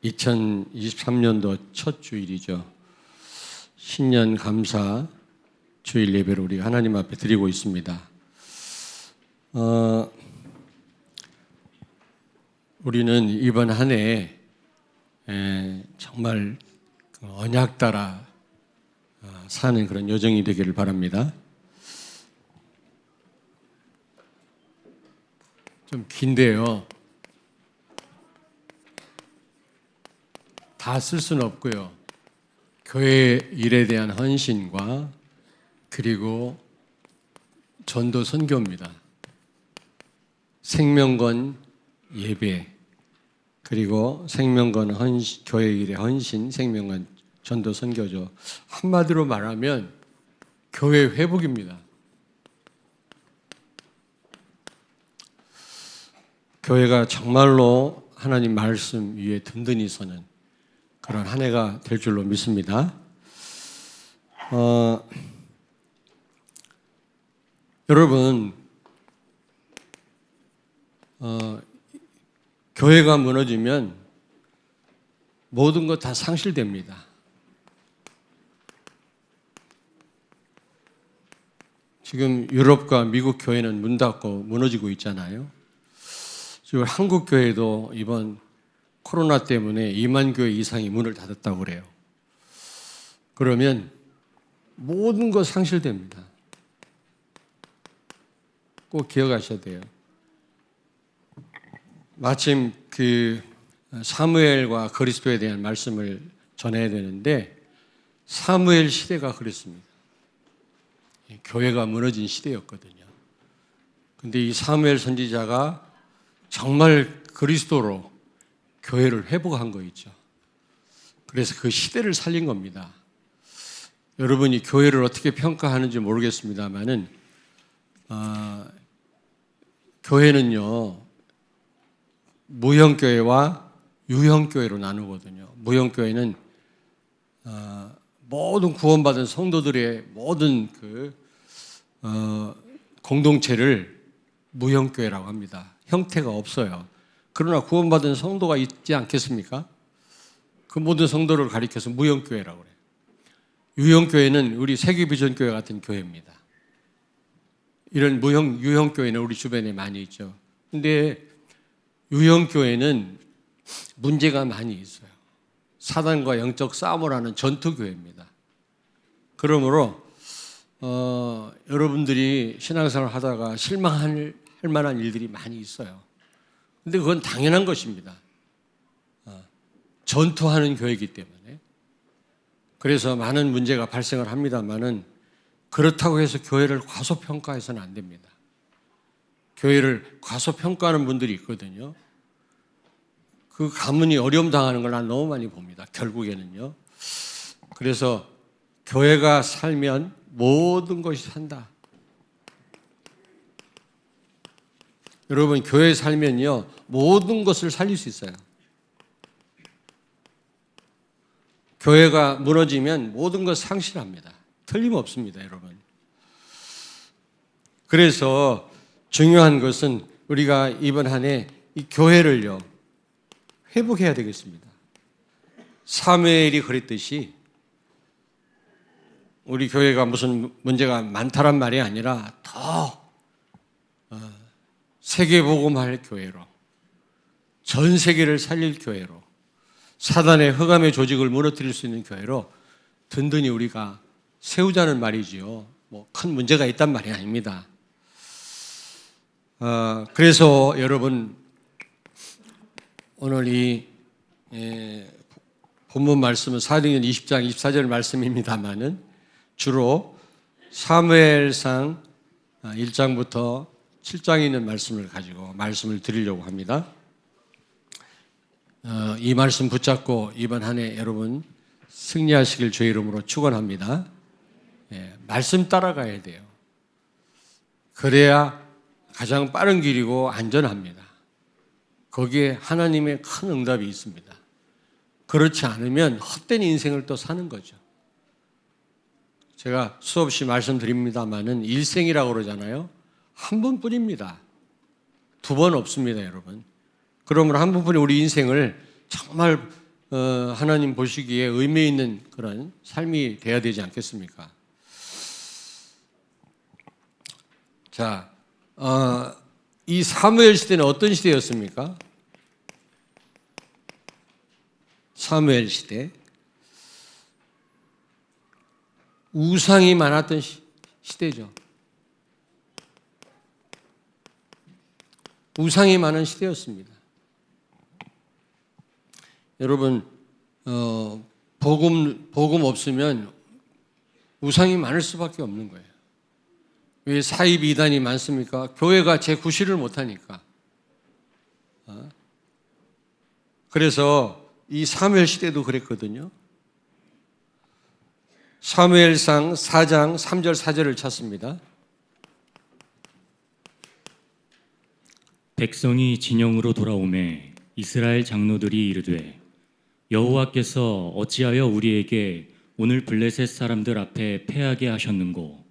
2023년도 첫 주일이죠. 신년 감사 주일 예배를 우리 하나님 앞에 드리고 있습니다. 우리는 이번 한 해 정말 언약 따라 사는 그런 여정이 되기를 바랍니다. 좀 긴데요. 다 쓸 수는 없고요. 교회 일에 대한 헌신과 그리고 전도 선교입니다. 생명건 예배 그리고 생명건 헌신, 교회 일의 헌신, 생명건 전도 선교죠. 한마디로 말하면 교회 회복입니다. 교회가 정말로 하나님 말씀 위에 든든히 서는 그런 한 해가 될 줄로 믿습니다. 여러분, 교회가 무너지면 모든 것 다 상실됩니다. 지금 유럽과 미국 교회는 문 닫고 무너지고 있잖아요. 지금 한국 교회도 이번 코로나 때문에 2만 교회 이상이 문을 닫았다고 그래요. 그러면 모든 것 상실됩니다. 꼭 기억하셔야 돼요. 마침 그 사무엘과 그리스도에 대한 말씀을 전해야 되는데 사무엘 시대가 그랬습니다. 교회가 무너진 시대였거든요. 근데 이 사무엘 선지자가 정말 그리스도로 교회를 회복한 거 있죠. 그래서 그 시대를 살린 겁니다. 여러분이 교회를 어떻게 평가하는지 모르겠습니다만은 교회는요 무형교회와 유형교회로 나누거든요. 무형교회는 모든 구원받은 성도들의 모든 공동체를 무형교회라고 합니다. 형태가 없어요. 그러나 구원받은 성도가 있지 않겠습니까? 그 모든 성도를 가리켜서 무형교회라고 그래요. 유형교회는 우리 세계비전교회 같은 교회입니다. 이런 유형교회는 우리 주변에 많이 있죠. 근데 유형교회는 문제가 많이 있어요. 사단과 영적 싸움을 하는 전투교회입니다. 그러므로 여러분들이 신앙생활을 하다가 실망할 만한 일들이 많이 있어요. 근데 그건 당연한 것입니다. 전투하는 교회이기 때문에. 그래서 많은 문제가 발생을 합니다만은 그렇다고 해서 교회를 과소평가해서는 안 됩니다. 교회를 과소평가하는 분들이 있거든요. 그 가문이 어려움 당하는 걸 난 너무 많이 봅니다. 결국에는요. 그래서 교회가 살면 모든 것이 산다. 여러분, 교회에 살면요 모든 것을 살릴 수 있어요. 교회가 무너지면 모든 것 상실합니다. 틀림없습니다, 여러분. 그래서 중요한 것은 우리가 이번 한 해 이 교회를요 회복해야 되겠습니다. 사무엘이 그랬듯이 우리 교회가 무슨 문제가 많다란 말이 아니라 더 세계복음할 교회로, 전 세계를 살릴 교회로, 사단의 흑암의 조직을 무너뜨릴 수 있는 교회로 든든히 우리가 세우자는 말이지요. 뭐 큰 문제가 있단 말이 아닙니다. 그래서 여러분 오늘 이 본문 말씀은 사도행전 20장 24절 말씀입니다만은 주로 사무엘상 1장부터 7장에 있는 말씀을 가지고 말씀을 드리려고 합니다. 이 말씀 붙잡고 이번 한 해 여러분 승리하시길 주의 이름으로 축원합니다. 말씀 따라가야 돼요. 그래야 가장 빠른 길이고 안전합니다. 거기에 하나님의 큰 응답이 있습니다. 그렇지 않으면 헛된 인생을 또 사는 거죠. 제가 수없이 말씀드립니다만은 일생이라고 그러잖아요. 한 번뿐입니다. 두 번 없습니다, 여러분. 그러므로 한 부분의 우리 인생을 정말 하나님 보시기에 의미 있는 그런 삶이 돼야 되지 않겠습니까? 자, 이 사무엘 시대는 어떤 시대였습니까? 사무엘 시대. 우상이 많았던 시대죠. 우상이 많은 시대였습니다. 여러분, 복음 없으면 우상이 많을 수밖에 없는 거예요. 왜 사입 이단이 많습니까? 교회가 제 구실을 못하니까. 그래서 이 사무엘 시대도 그랬거든요. 사무엘상 4장 3절 4절을 찾습니다. 백성이 진영으로 돌아오매 이스라엘 장로들이 이르되 여호와께서 어찌하여 우리에게 오늘 블레셋 사람들 앞에 패하게 하셨는고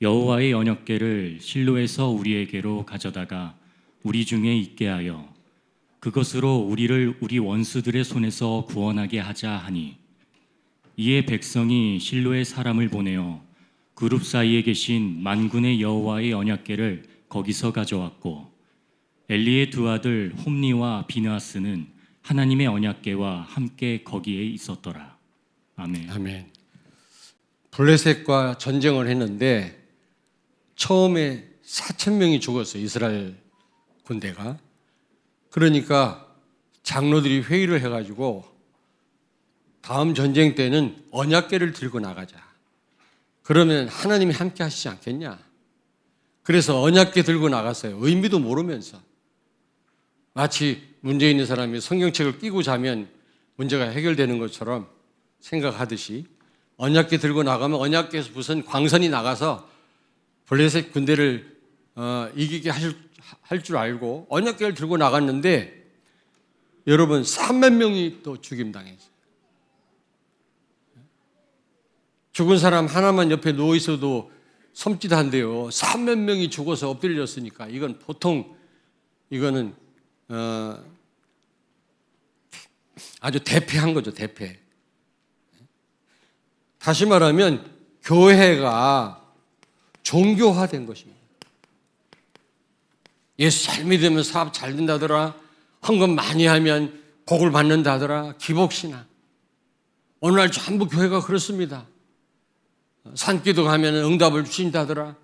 여호와의 언약궤를 실로에서 우리에게로 가져다가 우리 중에 있게 하여 그것으로 우리를 우리 원수들의 손에서 구원하게 하자 하니 이에 백성이 실로에 사람을 보내어 그룹 사이에 계신 만군의 여호와의 언약궤를 거기서 가져왔고 엘리의 두 아들 홈니와 비느하스는 하나님의 언약궤와 함께 거기에 있었더라. 아멘. 아멘. 블레셋과 전쟁을 했는데 처음에 4,000명이 죽었어요. 이스라엘 군대가. 그러니까 장로들이 회의를 해가지고 다음 전쟁 때는 언약궤를 들고 나가자. 그러면 하나님이 함께 하시지 않겠냐. 그래서 언약궤 들고 나갔어요. 의미도 모르면서. 마치 문제 있는 사람이 성경책을 끼고 자면 문제가 해결되는 것처럼 생각하듯이 언약궤 들고 나가면 언약궤에서 무슨 광선이 나가서 블레셋 군대를 이기게 할 줄 알고 언약궤를 들고 나갔는데 여러분 3만 명이 또 죽임당했어요. 죽은 사람 하나만 옆에 누워 있어도 섬찟한데요. 3만 명이 죽어서 엎드려졌으니까 이건 보통 이거는 아주 대패한 거죠. 대패. 다시 말하면 교회가 종교화된 것입니다. 예수 잘 믿으면 사업 잘 된다더라. 헌금 많이 하면 복을 받는다더라. 기복신앙. 오늘날 전부 교회가 그렇습니다. 산기도 가면 응답을 주신다더라.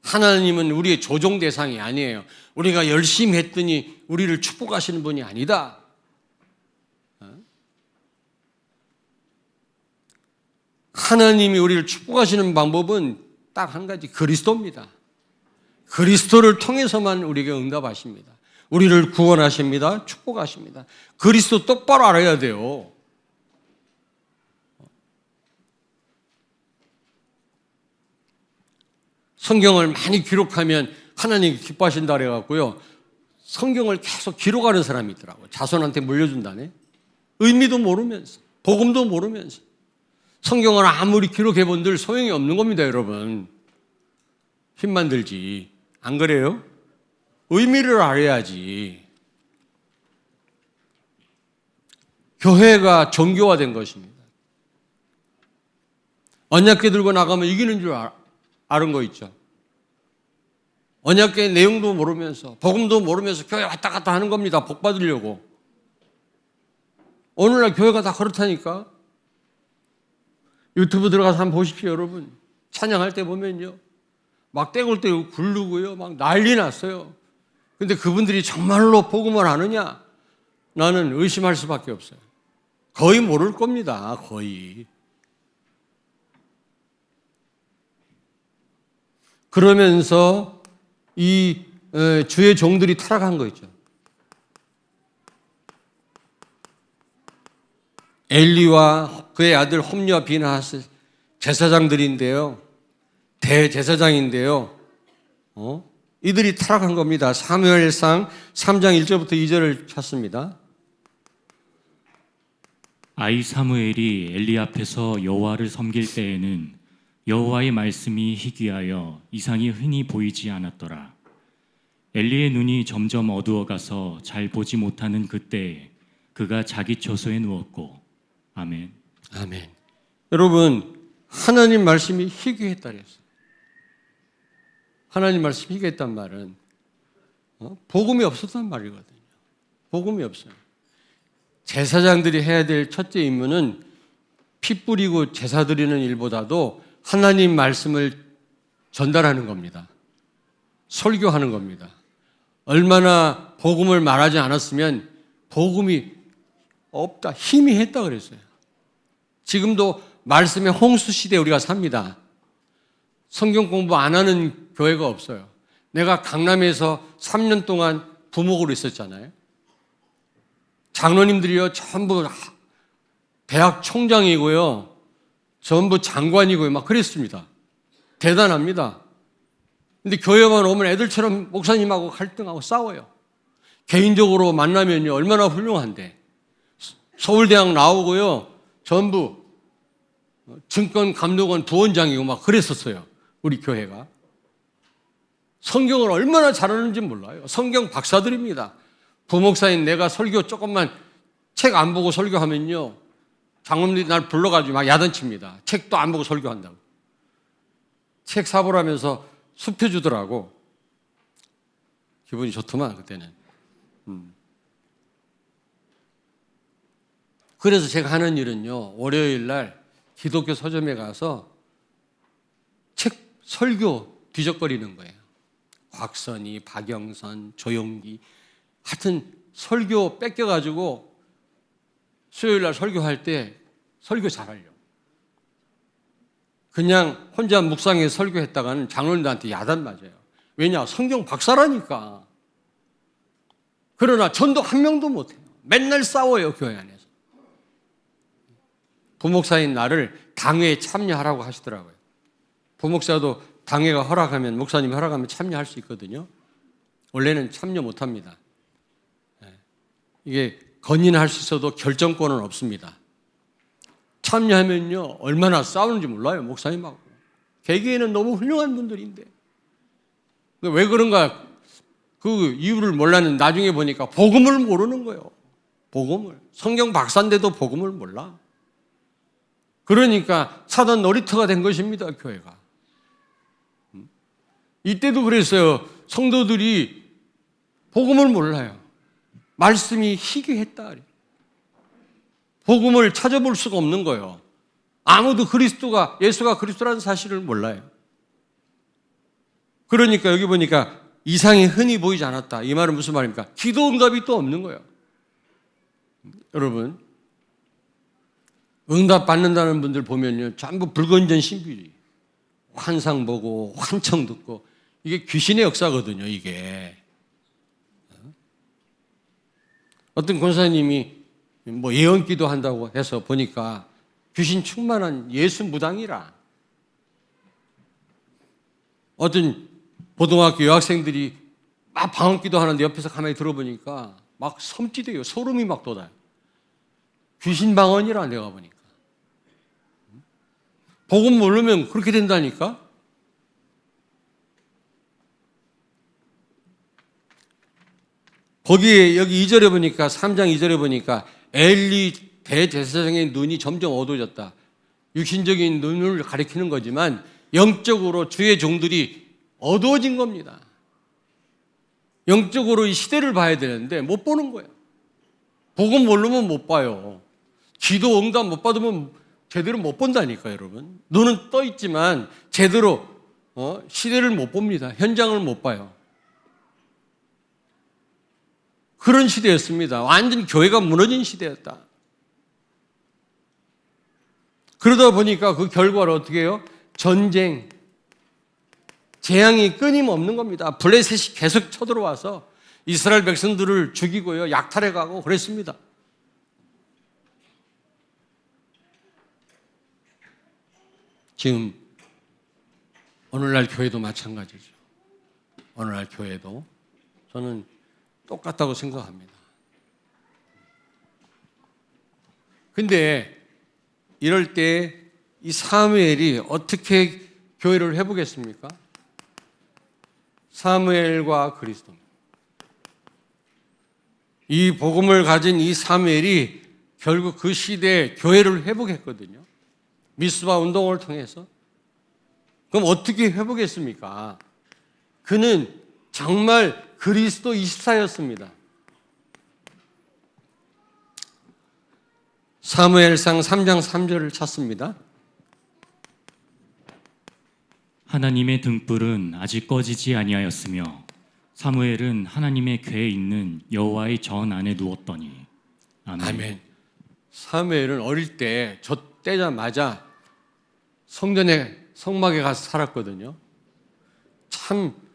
하나님은 우리의 조종 대상이 아니에요. 우리가 열심히 했더니 우리를 축복하시는 분이 아니다. 하나님이 우리를 축복하시는 방법은 딱 한 가지, 그리스도입니다. 그리스도를 통해서만 우리에게 응답하십니다. 우리를 구원하십니다. 축복하십니다. 그리스도 똑바로 알아야 돼요. 성경을 많이 기록하면 하나님이 기뻐하신다 그래갖고요. 성경을 계속 기록하는 사람이 있더라고요. 자손한테 물려준다네. 의미도 모르면서, 복음도 모르면서. 성경을 아무리 기록해본들 소용이 없는 겁니다, 여러분. 힘만 들지. 안 그래요? 의미를 알아야지. 교회가 종교화된 것입니다. 언약궤 들고 나가면 이기는 줄 아는 거 있죠. 언약궤 내용도 모르면서 복음도 모르면서 교회 왔다 갔다 하는 겁니다. 복 받으려고. 오늘날 교회가 다 그렇다니까. 유튜브 들어가서 한번 보십시오, 여러분. 찬양할 때 보면요. 막 떼굴 떼고 굴르고요. 막 난리 났어요. 근데 그분들이 정말로 복음을 아느냐? 나는 의심할 수밖에 없어요. 거의 모를 겁니다. 거의. 그러면서 이 주의 종들이 타락한 거 있죠. 엘리와 그의 아들 홈리와 비느하스 제사장들인데요. 대제사장인데요. 이들이 타락한 겁니다. 사무엘상 3장 1절부터 2절을 찾습니다. 아이 사무엘이 엘리 앞에서 여호와를 섬길 때에는 여호와의 말씀이 희귀하여 이상이 흔히 보이지 않았더라. 엘리의 눈이 점점 어두워가서 잘 보지 못하는 그때에 그가 자기 처소에 누웠고. 아멘. 아멘. 여러분, 하나님 말씀이 희귀했다 그랬어요. 하나님 말씀이 희귀했단 말은 복음이 없었단 말이거든요. 복음이 없어요. 제사장들이 해야 될 첫째 임무는 피 뿌리고 제사 드리는 일보다도 하나님 말씀을 전달하는 겁니다. 설교하는 겁니다. 얼마나 복음을 말하지 않았으면 복음이 없다, 희미했다 그랬어요. 지금도 말씀의 홍수 시대에 우리가 삽니다. 성경 공부 안 하는 교회가 없어요. 내가 강남에서 3년 동안 부목으로 있었잖아요. 장로님들이요 전부 대학 총장이고요, 전부 장관이고요, 막 그랬습니다. 대단합니다. 근데 교회만 오면 애들처럼 목사님하고 갈등하고 싸워요. 개인적으로 만나면요 얼마나 훌륭한데. 서울대학 나오고요 전부 증권감독원 부원장이고 막 그랬었어요. 우리 교회가. 성경을 얼마나 잘하는지 몰라요. 성경 박사들입니다. 부목사인 내가 설교 조금만 책 안 보고 설교하면요 장로님들이 날 불러가지고 막 야단칩니다. 책도 안 보고 설교한다고. 책 사보라면서 수표주더라고. 기분이 좋더만 그때는. 그래서 제가 하는 일은요 월요일 날 기독교 서점에 가서 책 설교 뒤적거리는 거예요. 곽선이, 박영선, 조용기, 하여튼 설교 뺏겨가지고 수요일 날 설교할 때 설교 잘하려고. 그냥 혼자 묵상해서 설교했다가는 장로님들한테 야단 맞아요. 왜냐? 성경 박사라니까. 그러나 전도 한 명도 못해요. 맨날 싸워요, 교회 안에서. 부목사인 나를 당회에 참여하라고 하시더라고요. 부목사도 당회가 허락하면, 목사님이 허락하면 참여할 수 있거든요. 원래는 참여 못합니다. 이게 건의는 할 수 있어도 결정권은 없습니다. 참여하면요 얼마나 싸우는지 몰라요, 목사님하고. 개개인은 너무 훌륭한 분들인데 왜 그런가 그 이유를 몰랐는데 나중에 보니까 복음을 모르는 거예요. 복음을. 성경 박사인데도 복음을 몰라. 그러니까 사단 놀이터가 된 것입니다, 교회가. 이때도 그랬어요. 성도들이 복음을 몰라요. 말씀이 희귀했다. 복음을 찾아볼 수가 없는 거예요. 아무도 예수가 그리스도라는 사실을 몰라요. 그러니까 여기 보니까 이상이 흔히 보이지 않았다. 이 말은 무슨 말입니까? 기도 응답이 또 없는 거예요. 여러분, 응답 받는다는 분들 보면요 전부 불건전 신비주의. 환상 보고 환청 듣고 이게 귀신의 역사거든요, 이게. 어떤 권사님이 뭐 예언기도 한다고 해서 보니까 귀신 충만한 예수 무당이라. 어떤 고등학교 여학생들이 막 방언기도 하는데 옆에서 가만히 들어보니까 막 섬찟해요. 소름이 막 돋아요. 귀신 방언이라 내가 보니까. 복음 모르면 그렇게 된다니까. 거기에 여기 2절에 보니까 3장 2절에 보니까 엘리 대제사장의 눈이 점점 어두워졌다. 육신적인 눈을 가리키는 거지만 영적으로 주의 종들이 어두워진 겁니다. 영적으로 이 시대를 봐야 되는데 못 보는 거예요. 복음 모르면 못 봐요. 기도 응답 못 받으면 제대로 못 본다니까, 여러분. 눈은 떠 있지만 제대로 시대를 못 봅니다. 현장을 못 봐요. 그런 시대였습니다. 완전 교회가 무너진 시대였다. 그러다 보니까 그 결과를 어떻게 해요? 전쟁, 재앙이 끊임없는 겁니다. 블레셋이 계속 쳐들어와서 이스라엘 백성들을 죽이고요, 약탈해가고 그랬습니다. 지금 오늘날 교회도 마찬가지죠. 오늘날 교회도 저는 똑같다고 생각합니다. 근데 이럴 때 이 사무엘이 어떻게 교회를 회복했습니까? 사무엘과 그리스도입니다. 이 복음을 가진 이 사무엘이 결국 그 시대에 교회를 회복했거든요. 미스바 운동을 통해서. 그럼 어떻게 회복했습니까? 그는 정말 그리스도 24였습니다. 사무엘상 3장 3절을 찾습니다. 하나님의 등불은 아직 꺼지지 아니하였으며 사무엘은 하나님의 궤에 있는 여호와의 전 안에 누웠더니. 아멘. 아멘. 사무엘은 어릴 때 젖대자마자 성막에 가서 살았거든요. 참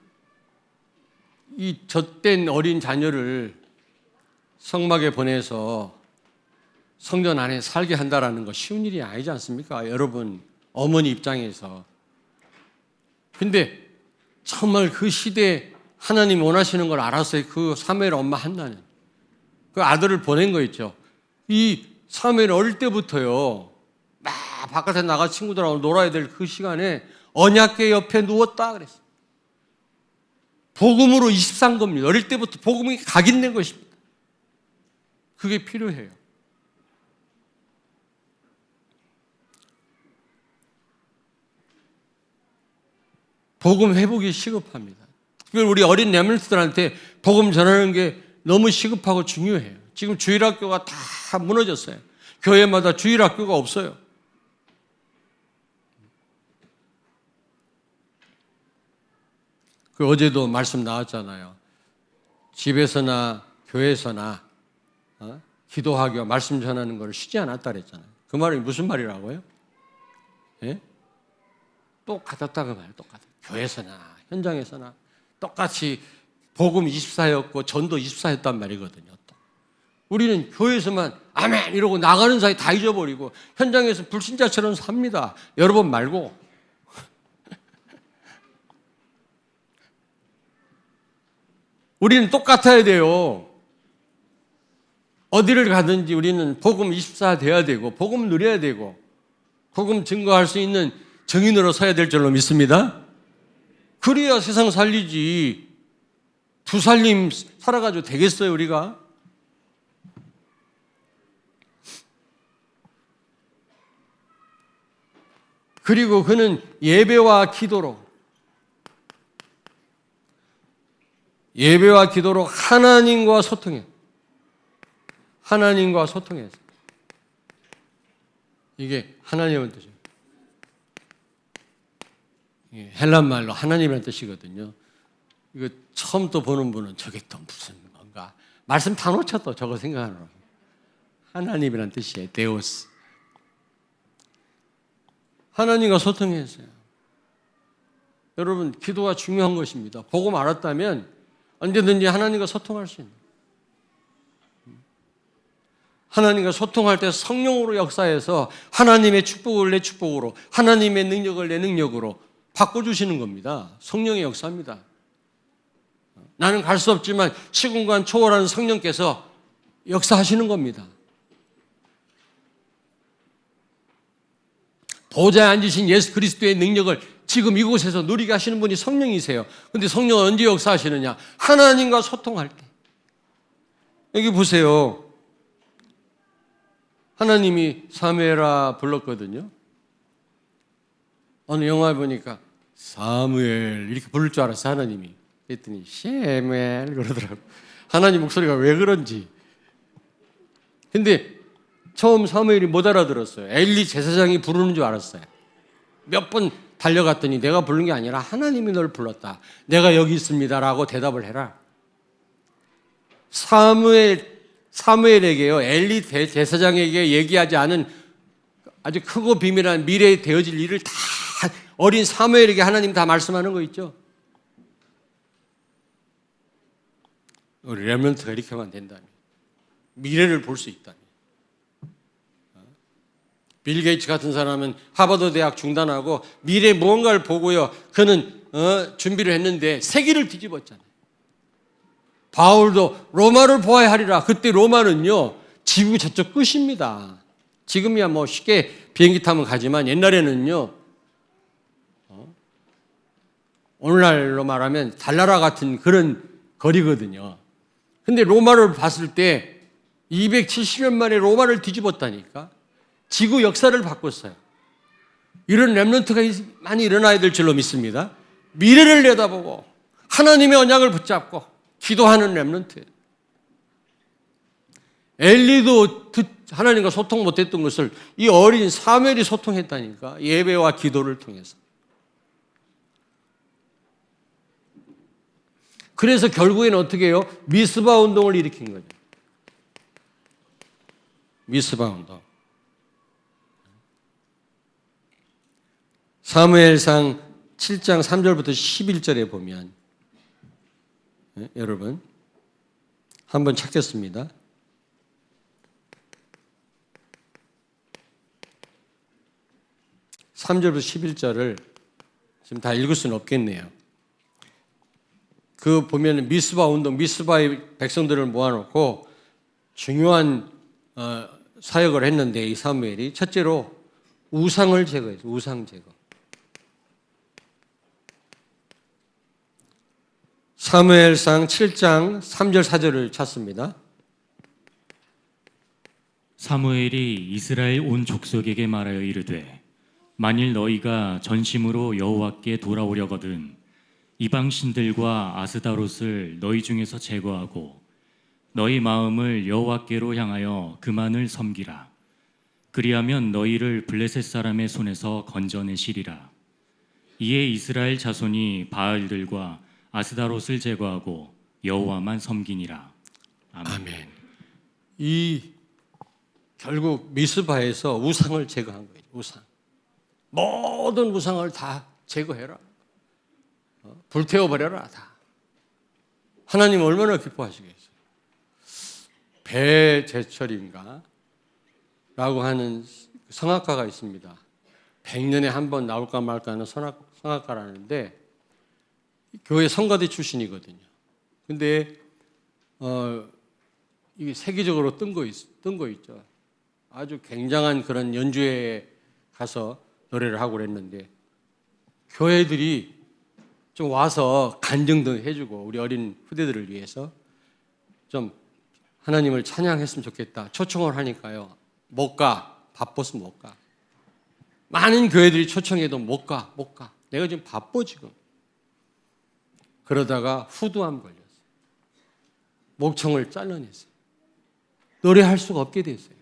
이 젖된 어린 자녀를 성막에 보내서 성전 안에 살게 한다라는 거 쉬운 일이 아니지 않습니까? 여러분 어머니 입장에서. 근데 정말 그 시대에 하나님 원하시는 걸 알았어요. 그 사무엘 엄마 한나는 그 아들을 보낸 거 있죠. 이 사무엘 어릴 때부터요 막 바깥에 나가 친구들하고 놀아야 될 그 시간에 언약궤 옆에 누웠다 그랬어요. 복음으로 23 겁니다. 어릴 때부터 복음이 각인된 것입니다. 그게 필요해요. 복음 회복이 시급합니다. 특별히 우리 어린 렘넌트들한테 복음 전하는 게 너무 시급하고 중요해요. 지금 주일학교가 다 무너졌어요. 교회마다 주일학교가 없어요. 그 어제도 말씀 나왔잖아요. 집에서나 교회에서나 기도하고 말씀 전하는 걸 쉬지 않았다 그랬잖아요. 그 말이 무슨 말이라고요? 예? 똑같았다 그 말이에요. 똑같아. 교회에서나 현장에서나 똑같이 복음 24였고 전도 24였단 말이거든요. 또. 우리는 교회에서만 아멘 이러고 나가는 사이 다 잊어버리고 현장에서 불신자처럼 삽니다. 여러분 말고. 우리는 똑같아야 돼요. 어디를 가든지 우리는 복음 24 돼야 되고 복음 누려야 되고 복음 증거할 수 있는 증인으로 서야 될 줄로 믿습니다. 그래야 세상 살리지. 두 살림 살아가지고 되겠어요 우리가? 그리고 그는 예배와 기도로 하나님과 소통해. 하나님과 소통해서. 이게 하나님의 뜻이에요. 헬란 말로 하나님이라는 뜻이거든요. 이거 처음 또 보는 분은 저게 또 무슨 건가? 말씀 다 놓쳐 또 저거 생각하느라고. 하나님이라는 뜻이에요. 데오스. 하나님과 소통했어요. 여러분 기도가 중요한 것입니다. 복음 알았다면 언제든지 하나님과 소통할 수 있는. 하나님과 소통할 때 성령으로 역사해서 하나님의 축복을 내 축복으로 하나님의 능력을 내 능력으로 바꿔주시는 겁니다. 성령의 역사입니다. 나는 갈 수 없지만 시공간 초월하는 성령께서 역사하시는 겁니다. 보좌에 앉으신 예수 그리스도의 능력을 지금 이곳에서 누리게 하시는 분이 성령이세요. 그런데 성령은 언제 역사하시느냐? 하나님과 소통할 때. 여기 보세요. 하나님이 사무엘아 불렀거든요. 어느 영화에 보니까 사무엘 이렇게 부를 줄 알았어 하나님이. 그랬더니 셰멜 그러더라고. 하나님 목소리가 왜 그런지. 근데 처음 사무엘이 못 알아들었어요. 엘리 제사장이 부르는 줄 알았어요. 몇 번 달려갔더니 내가 부른 게 아니라 하나님이 널 불렀다. 내가 여기 있습니다라고 대답을 해라. 사무엘에게요. 엘리 제사장에게 얘기하지 않은 아주 크고 비밀한 미래에 되어질 일을 다 어린 사무엘에게 하나님 다 말씀하는 거 있죠. 우리 렘넌트가 이렇게 하면 된다면 미래를 볼 수 있다면 빌 게이츠 같은 사람은 하버드 대학 중단하고 미래 무언가를 보고요. 그는 준비를 했는데 세계를 뒤집었잖아요. 바울도 로마를 보아야 하리라. 그때 로마는요. 지구 저쪽 끝입니다. 지금이야 뭐 쉽게 비행기 타면 가지만 옛날에는요. 오늘날로 말하면 달나라 같은 그런 거리거든요. 근데 로마를 봤을 때 270년 만에 로마를 뒤집었다니까. 지구 역사를 바꿨어요. 이런 렘넌트가 많이 일어나야 될 줄로 믿습니다. 미래를 내다보고 하나님의 언약을 붙잡고 기도하는 렘넌트. 엘리도 하나님과 소통 못했던 것을 이 어린 사무엘이 소통했다니까. 예배와 기도를 통해서. 그래서 결국에는 어떻게 해요? 미스바 운동을 일으킨 거죠. 미스바 운동. 사무엘상 7장 3절부터 11절에 보면 여러분 한번 찾겠습니다. 3절부터 11절을 지금 다 읽을 수는 없겠네요. 그 보면 미스바 운동, 미스바의 백성들을 모아놓고 중요한 사역을 했는데 이 사무엘이 첫째로 우상을 제거했어요. 우상 제거. 사무엘상 7장 3절 4절을 찾습니다. 사무엘이 이스라엘 온 족속에게 말하여 이르되 만일 너희가 전심으로 여호와께 돌아오려거든 이방 신들과 아스다롯을 너희 중에서 제거하고 너희 마음을 여호와께로 향하여 그만을 섬기라. 그리하면 너희를 블레셋 사람의 손에서 건져내시리라. 이에 이스라엘 자손이 바알들과 아스다롯을 제거하고 여호와만 섬기니라. 아멘. 아멘. 이 결국 미스바에서 우상을 제거한 거예요. 우상. 모든 우상을 다 제거해라. 불태워버려라 다. 하나님 얼마나 기뻐하시겠어요. 배제철인가 라고 하는 성악가가 있습니다. 100년에 한 번 나올까 말까 하는 성악가라는데 교회 성가대 출신이거든요. 근데 이게 세계적으로 뜬 거 있죠. 아주 굉장한 그런 연주회에 가서 노래를 하고 그랬는데 교회들이 좀 와서 간증도 해주고 우리 어린 후대들을 위해서 좀 하나님을 찬양했으면 좋겠다. 초청을 하니까요. 못 가. 바빠서 못 가. 많은 교회들이 초청해도 못 가. 내가 지금 바빠 지금. 그러다가 후두암 걸렸어요. 목청을 잘라냈어요. 노래할 수가 없게 됐어요.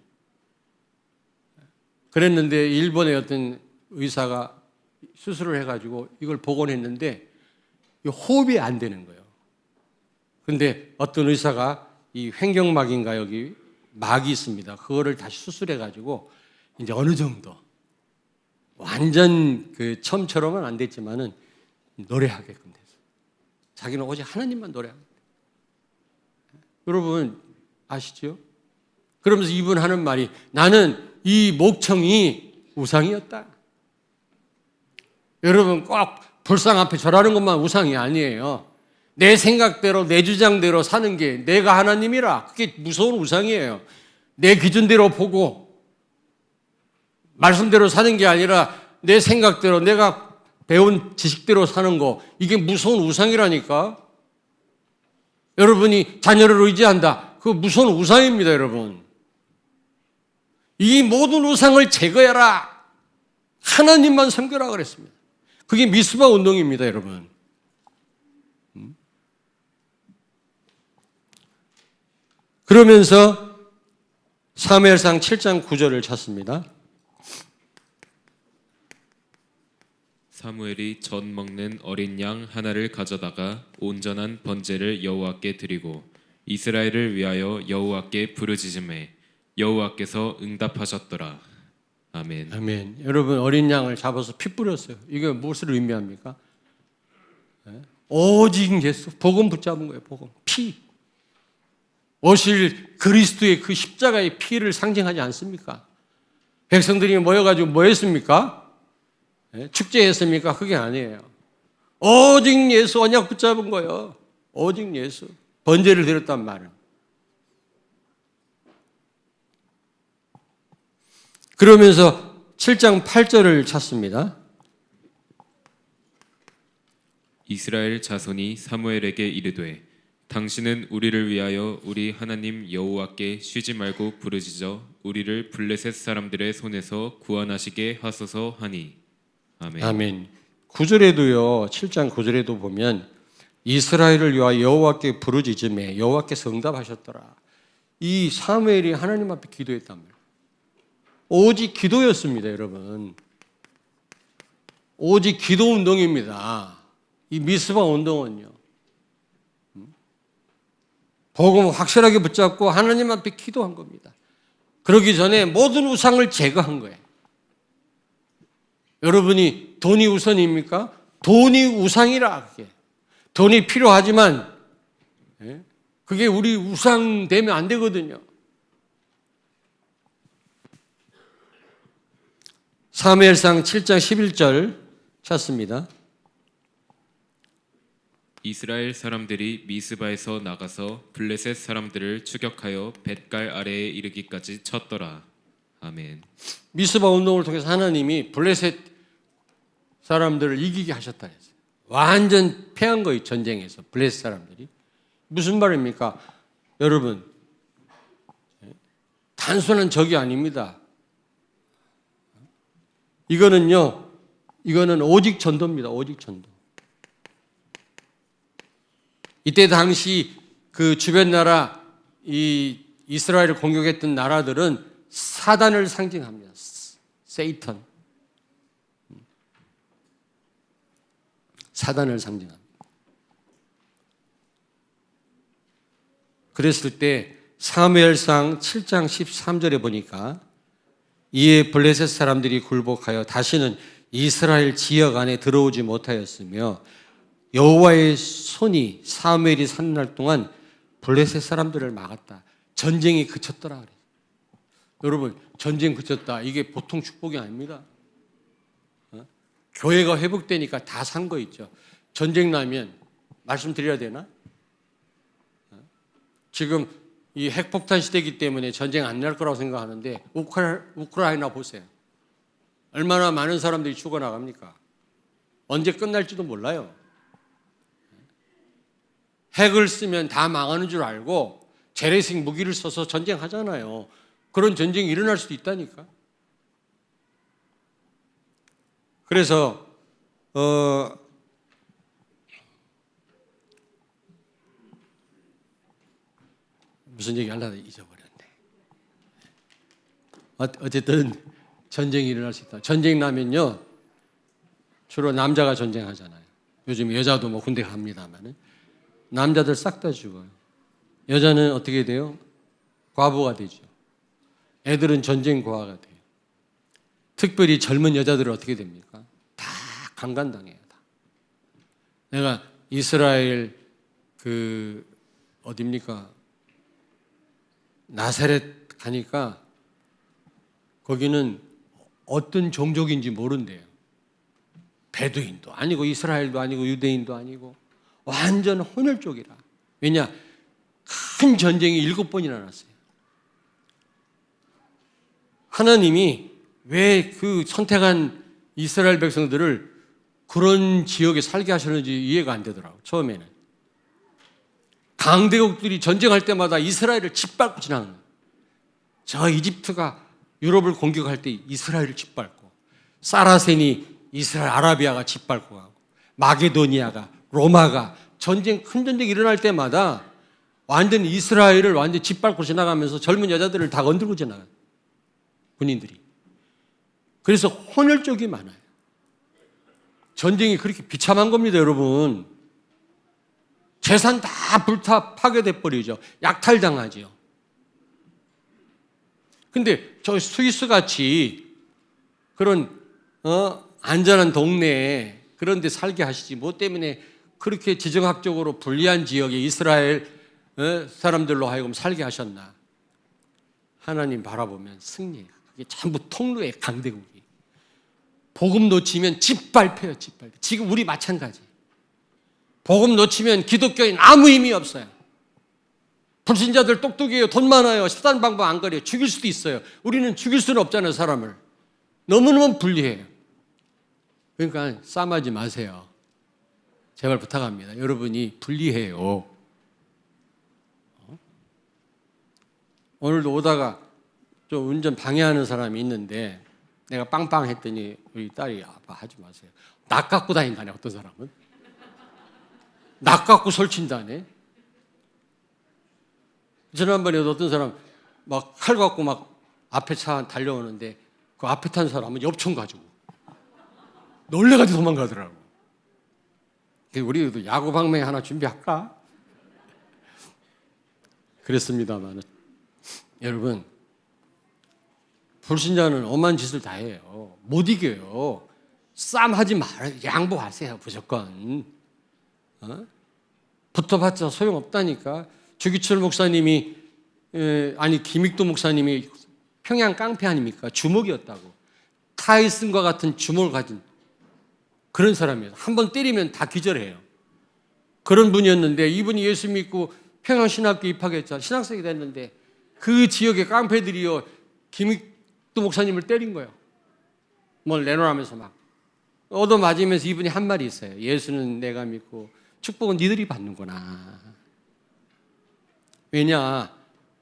그랬는데 일본의 어떤 의사가 수술을 해가지고 이걸 복원했는데 호흡이 안 되는 거예요. 그런데 어떤 의사가 이 횡격막인가 여기 막이 있습니다. 그거를 다시 수술해가지고 이제 어느 정도 완전 그 처음처럼은 안 됐지만은 노래하게끔 됐어요. 자기는 오직 하나님만 노래하게 돼요. 여러분 아시죠? 그러면서 이분 하는 말이 나는 이 목청이 우상이었다. 여러분 꼭 불상 앞에 절하는 것만 우상이 아니에요. 내 생각대로 내 주장대로 사는 게 내가 하나님이라 그게 무서운 우상이에요. 내 기준대로 보고 말씀대로 사는 게 아니라 내 생각대로 내가 배운 지식대로 사는 거 이게 무서운 우상이라니까. 여러분이 자녀를 의지한다. 그거 무서운 우상입니다. 여러분. 이 모든 우상을 제거해라. 하나님만 섬겨라 그랬습니다. 그게 미스바 운동입니다. 여러분. 그러면서 사무엘상 7장 9절을 찾습니다. 사무엘이 전 먹는 어린 양 하나를 가져다가 온전한 번제를 여호와께 드리고 이스라엘을 위하여 여호와께 부르짖음에 여호와께서 응답하셨더라. 아멘. 아멘. 여러분 어린 양을 잡아서 피 뿌렸어요. 이게 무엇을 의미합니까? 오직 예수 복음 붙잡은 거예요. 복음 피. 오실 그리스도의 그 십자가의 피를 상징하지 않습니까? 백성들이 모여가지고 뭐 했습니까? 축제했습니까? 그게 아니에요. 오직 예수 언약 붙잡은 거예요. 오직 예수. 번제를 드렸단 말은. 그러면서 7장 8절을 찾습니다. 이스라엘 자손이 사무엘에게 이르되 당신은 우리를 위하여 우리 하나님 여호와께 쉬지 말고 부르짖어 우리를 블레셋 사람들의 손에서 구원하시게 하소서 하니. 아멘. 아멘. 9절에도요. 7장 9절에도 보면 이스라엘을 위하여 여호와께 부르짖음에 여호와께서 응답하셨더라. 이 사무엘이 하나님 앞에 기도했단 말이에요. 오직 기도였습니다, 여러분. 오직 기도 운동입니다. 이 미스바 운동은요. 복음 확실하게 붙잡고 하나님 앞에 기도한 겁니다. 그러기 전에 모든 우상을 제거한 거예요. 여러분이 돈이 우선입니까? 돈이 우상이라. 그게. 돈이 필요하지만 그게 우리 우상 되면 안 되거든요. 사무엘상 7장 11절 찾습니다. 이스라엘 사람들이 미스바에서 나가서 블레셋 사람들을 추격하여 벳갈 아래에 이르기까지 쳤더라. 아멘. 미스바 운동을 통해서 하나님이 블레셋 사람들을 이기게 하셨다 했어요. 완전 패한 거예요. 전쟁에서 블레셋 사람들이. 무슨 말입니까? 여러분, 단순한 적이 아닙니다. 이거는 오직 전도입니다. 오직 전도. 이때 당시 그 주변 나라, 이 이스라엘을 공격했던 나라들은 사단을 상징합니다. 세이턴. 사단을 상징합니다. 그랬을 때 사무엘상 7장 13절에 보니까 이에 블레셋 사람들이 굴복하여 다시는 이스라엘 지역 안에 들어오지 못하였으며 여호와의 손이 사무엘이 사는 날 동안 블레셋 사람들을 막았다. 전쟁이 그쳤더라 그래요. 여러분, 전쟁 그쳤다. 이게 보통 축복이 아닙니다. 교회가 회복되니까 다 산 거 있죠. 전쟁 나면 말씀드려야 되나? 지금 이 핵폭탄 시대이기 때문에 전쟁 안 날 거라고 생각하는데 우크라이나 보세요. 얼마나 많은 사람들이 죽어나갑니까? 언제 끝날지도 몰라요. 핵을 쓰면 다 망하는 줄 알고 재래식 무기를 써서 전쟁하잖아요. 그런 전쟁이 일어날 수도 있다니까. 그래서 무슨 얘기 하려다 잊어버렸네. 어쨌든 전쟁이 일어날 수 있다. 전쟁 나면요 주로 남자가 전쟁하잖아요. 요즘 여자도 뭐 군대 갑니다만은 남자들 싹 다 죽어요. 여자는 어떻게 돼요? 과부가 되죠. 애들은 전쟁 고아가 돼요. 특별히 젊은 여자들은 어떻게 됩니까? 다 강간당해요. 다. 내가 이스라엘 어딥니까? 나사렛 가니까 거기는 어떤 종족인지 모른대요. 베두인도 아니고 이스라엘도 아니고 유대인도 아니고 완전 혼혈족이라. 왜냐? 큰 전쟁이 7번이나 났어요. 하나님이 왜 그 선택한 이스라엘 백성들을 그런 지역에 살게 하셨는지 이해가 안 되더라고요. 처음에는. 강대국들이 전쟁할 때마다 이스라엘을 짓밟고 지나가는 거예요. 저 이집트가 유럽을 공격할 때 이스라엘을 짓밟고, 사라센이 이스라엘 아라비아가 짓밟고 가고, 마게도니아가, 로마가 큰 전쟁이 일어날 때마다 완전 이스라엘을 완전 짓밟고 지나가면서 젊은 여자들을 다 건들고 지나가요. 군인들이. 그래서 혼혈족이 많아요. 전쟁이 그렇게 비참한 겁니다, 여러분. 재산 다 불타 파괴돼 버리죠. 약탈당하죠. 근데 저 스위스 같이 그런 안전한 동네에 그런 데 살게 하시지 뭐 때문에 그렇게 지정학적으로 불리한 지역에 이스라엘 사람들로 하여금 살게 하셨나? 하나님 바라보면 승리예요. 그게 전부 통로의 강대국이. 복음 놓치면 짓밟혀요, 짓밟혀. 지금 우리 마찬가지. 복음 놓치면 기독교인 아무 의미 없어요. 불신자들 똑똑해요. 돈 많아요. 수단 방법 안 가려요. 죽일 수도 있어요. 우리는 죽일 수는 없잖아요, 사람을. 너무너무 불리해요. 그러니까 싸움하지 마세요. 제발 부탁합니다. 여러분이 불리해요. 오늘도 오다가 좀 운전 방해하는 사람이 있는데 내가 빵빵 했더니 우리 딸이 아빠 하지 마세요. 낙 갖고 다닌다네. 어떤 사람은 낙 갖고 설친다네. 지난번에 어떤 사람 막 칼 갖고 막 앞에 차 달려오는데 그 앞에 탄 사람은 엽총 가지고 놀래가지고 도망가더라고. 우리도 야구 방망이 하나 준비할까? 그랬습니다만 여러분, 불신자는 엄한 짓을 다 해요. 못 이겨요. 싸움하지 말아요. 양보하세요. 무조건. 붙어봤자 소용없다니까. 주기철 목사님이 김익도 목사님이 평양 깡패 아닙니까? 주먹이었다고. 타이슨과 같은 주먹을 가진 그런 사람이에요. 한 번 때리면 다 기절해요. 그런 분이었는데 이분이 예수 믿고 평양신학교 입학했잖아요. 신학생이 됐는데 그 지역의 깡패들이요 김익도 목사님을 때린 거예요. 뭘 내놓으면서 막 얻어맞으면서 이분이 한 말이 있어요. 예수는 내가 믿고 축복은 니들이 받는구나. 왜냐?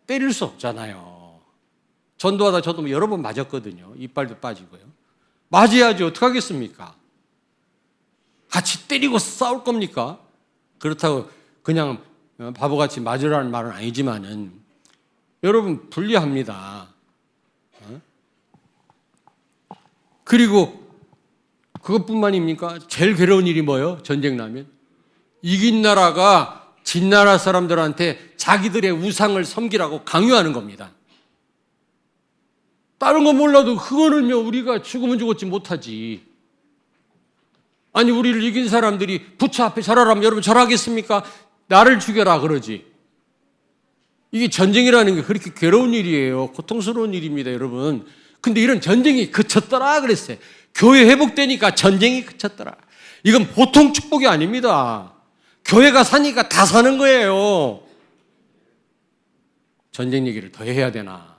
때릴 수 없잖아요. 전도하다 저도 여러 번 맞았거든요. 이빨도 빠지고요. 맞아야지 어떡하겠습니까? 같이 때리고 싸울 겁니까? 그렇다고 그냥 바보같이 맞으라는 말은 아니지만은 여러분 불리합니다. 그리고 그것뿐만입니까? 제일 괴로운 일이 뭐예요? 전쟁 나면 이긴 나라가 진 나라 사람들한테 자기들의 우상을 섬기라고 강요하는 겁니다. 다른 거 몰라도 그거는요 우리가 죽으면 죽었지 못하지. 아니 우리를 이긴 사람들이 부처 앞에 절하라면 여러분 절하겠습니까? 나를 죽여라 그러지. 이게 전쟁이라는 게 그렇게 괴로운 일이에요. 고통스러운 일입니다, 여러분. 근데 이런 전쟁이 그쳤더라 그랬어요. 교회 회복되니까 전쟁이 그쳤더라. 이건 보통 축복이 아닙니다. 교회가 사니까 다 사는 거예요. 전쟁 얘기를 더 해야 되나?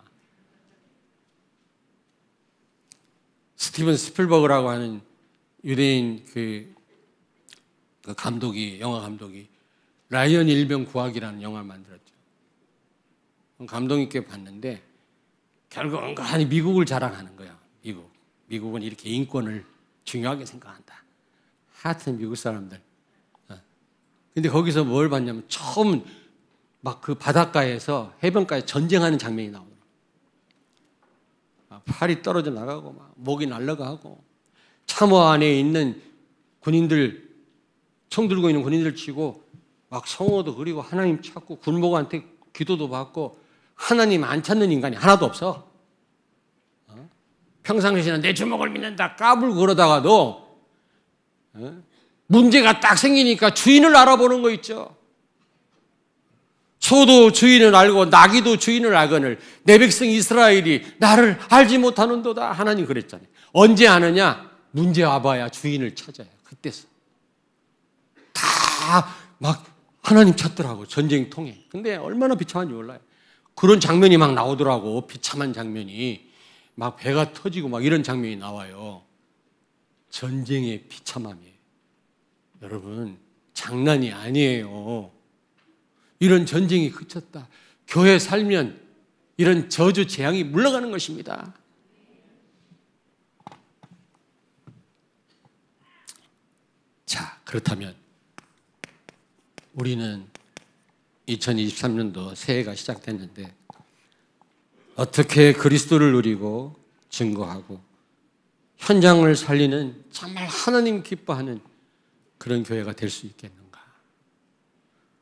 스티븐 스필버그라고 하는 유대인 그 감독이, 영화 감독이 라이언 일병 구하기라는 영화를 만들었죠. 감독님께 봤는데 결국 은근히 미국을 자랑하는 거예요. 미국은 이렇게 인권을 중요하게 생각한다. 하여튼 미국 사람들. 근데 거기서 뭘 봤냐면 처음 막 그 바닷가에서 해변가에 전쟁하는 장면이 나오더라고요. 팔이 떨어져 나가고 막 목이 날아가고 참호 안에 있는 군인들, 총 들고 있는 군인들 치고 막 성호도 그리고 하나님 찾고 군목한테 기도도 받고 하나님 안 찾는 인간이 하나도 없어. 평상시에는 내 주먹을 믿는다 까불고 그러다가도 문제가 딱 생기니까 주인을 알아보는 거 있죠. 소도 주인을 알고 나귀도 주인을 알거늘 내 백성 이스라엘이 나를 알지 못하는도다. 하나님 그랬잖아요. 언제 아느냐? 문제 와봐야 주인을 찾아요. 그때서 다 막 하나님 찾더라고. 전쟁통에. 근데 얼마나 비참한지 몰라요. 그런 장면이 막 나오더라고. 비참한 장면이 막 배가 터지고 막 이런 장면이 나와요. 전쟁의 비참함이에요. 여러분 장난이 아니에요. 이런 전쟁이 그쳤다. 교회 살면 이런 저주 재앙이 물러가는 것입니다. 자, 그렇다면 우리는 2023년도 새해가 시작됐는데 어떻게 그리스도를 누리고 증거하고 현장을 살리는 정말 하나님 기뻐하는 그런 교회가 될 수 있겠는가?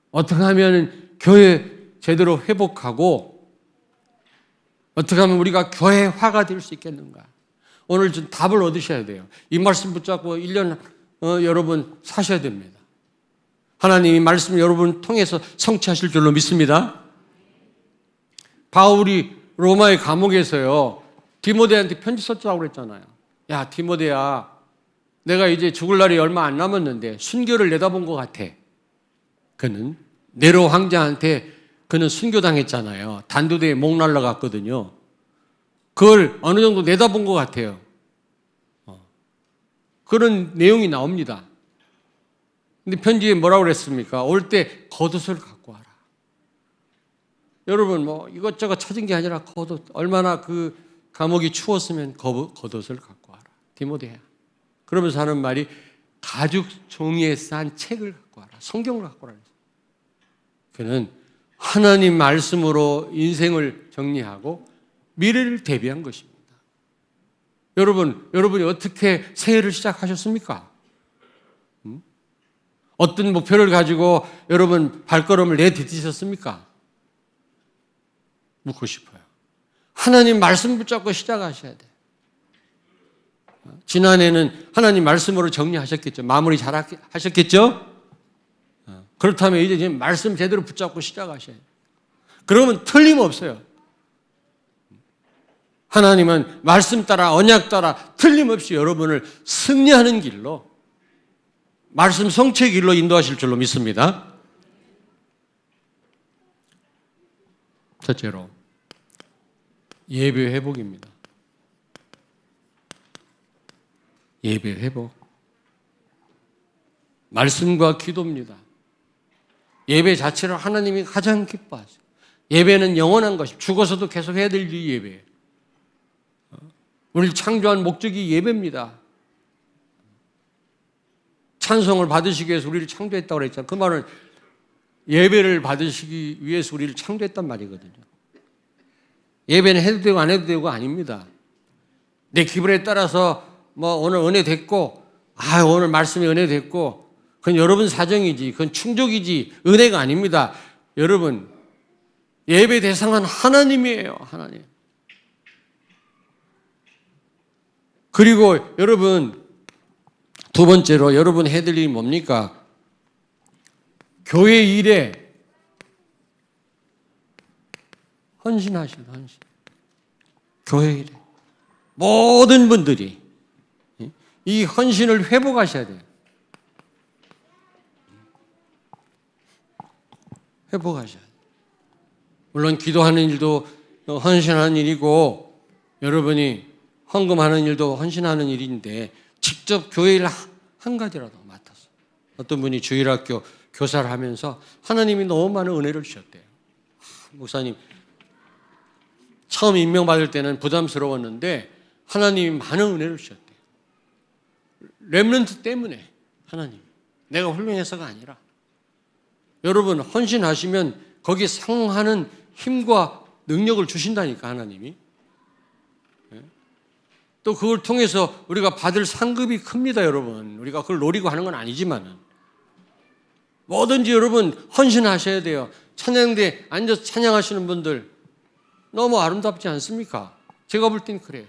어떻게 하면 교회 제대로 회복하고 어떻게 하면 우리가 교회화가 될 수 있겠는가? 오늘 좀 답을 얻으셔야 돼요. 이 말씀 붙잡고 1년 여러분 사셔야 됩니다. 하나님이 말씀 여러분 통해서 성취하실 줄로 믿습니다. 바울이 로마의 감옥에서요 디모데한테 편지 썼다고 그랬잖아요. 야 디모데야, 내가 이제 죽을 날이 얼마 안 남았는데 순교를 내다본 것 같아. 그는 네로 황제한테 그는 순교당했잖아요. 단두대에 목 날라갔거든요. 그걸 어느 정도 내다본 것 같아요. 그런 내용이 나옵니다. 근데 편지에 뭐라고 그랬습니까? 올 때 겉옷을 갖고 와라. 여러분 뭐 이것저것 찾은 게 아니라 겉옷, 얼마나 그 감옥이 추웠으면 겉옷을 갖고 와라. 디모데야. 그러면서 하는 말이 가죽 종이에 싼 책을 갖고 와라. 성경을 갖고 와라. 그는 하나님 말씀으로 인생을 정리하고 미래를 대비한 것입니다. 여러분이 어떻게 새해를 시작하셨습니까? 어떤 목표를 가지고 여러분 발걸음을 내디디셨습니까? 묻고 싶어요. 하나님 말씀 붙잡고 시작하셔야 돼요. 지난해는 하나님 말씀으로 정리하셨겠죠. 마무리 잘 하셨겠죠? 그렇다면 이제 말씀 제대로 붙잡고 시작하셔야 돼요. 그러면 틀림없어요. 하나님은 말씀 따라 언약 따라 틀림없이 여러분을 승리하는 길로, 말씀 성취의 길로 인도하실 줄로 믿습니다. 첫째로 예배 회복입니다. 예배 회복. 말씀과 기도입니다. 예배 자체를 하나님이 가장 기뻐하세요. 예배는 영원한 것이, 죽어서도 계속 해야 될 일이 예배예요. 우리를 창조한 목적이 예배입니다. 찬송을 받으시기 위해서 우리를 창조했다고 그랬잖아요. 그 말은 예배를 받으시기 위해서 우리를 창조했단 말이거든요. 예배는 해도 되고 안 해도 되고 아닙니다. 내 기분에 따라서 뭐 오늘 은혜 됐고, 오늘 말씀이 은혜 됐고, 그건 여러분 사정이지, 그건 충족이지, 은혜가 아닙니다. 여러분, 예배 대상은 하나님이에요. 하나님. 그리고 여러분, 두 번째로 여러분 해드릴 일이 뭡니까? 교회 일에 헌신하십니다. 헌신. 교회 일에 모든 분들이 이 헌신을 회복하셔야 돼요. 회복하셔야 돼요. 물론 기도하는 일도 헌신하는 일이고, 여러분이 헌금하는 일도 헌신하는 일인데, 직접 교회 일 한 가지라도 맡았어요. 어떤 분이 주일학교 교사를 하면서 하나님이 너무 많은 은혜를 주셨대요. 목사님, 처음 임명받을 때는 부담스러웠는데 하나님이 많은 은혜를 주셨대요. 렘넌트 때문에. 하나님, 내가 훌륭해서가 아니라. 여러분, 헌신하시면 거기에 상응하는 힘과 능력을 주신다니까, 하나님이. 또 그걸 통해서 우리가 받을 상급이 큽니다, 여러분. 우리가 그걸 노리고 하는 건 아니지만은. 뭐든지 여러분 헌신하셔야 돼요. 찬양대 앉아서 찬양하시는 분들 너무 아름답지 않습니까? 제가 볼 땐 그래요.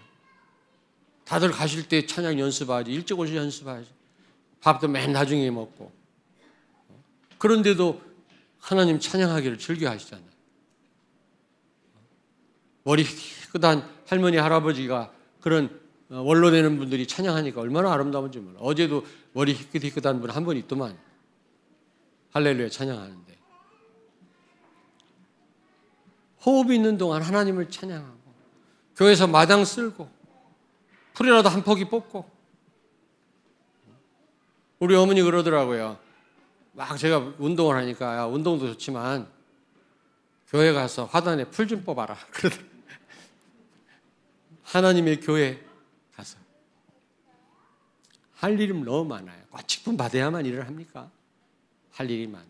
다들 가실 때 찬양 연습하지, 일찍 오셔서 연습하지, 밥도 맨 나중에 먹고. 그런데도 하나님 찬양하기를 즐겨 하시잖아요. 머리 깨끗한 할머니, 할아버지가 그런 원로 되는 분들이 찬양하니까 얼마나 아름다운지 몰라. 어제도 머리 희끗희끗한 분 한 분 있더만 할렐루야 찬양하는데, 호흡이 있는 동안 하나님을 찬양하고, 교회에서 마당 쓸고, 풀이라도 한 포기 뽑고. 우리 어머니 그러더라고요. 막 제가 운동을 하니까, 야, 운동도 좋지만 교회 가서 화단에 풀 좀 뽑아라. 그러더라고요. 하나님의 교회 가서 할 일이 너무 많아요. 직분 받아야만 일을 합니까? 할 일이 많아요.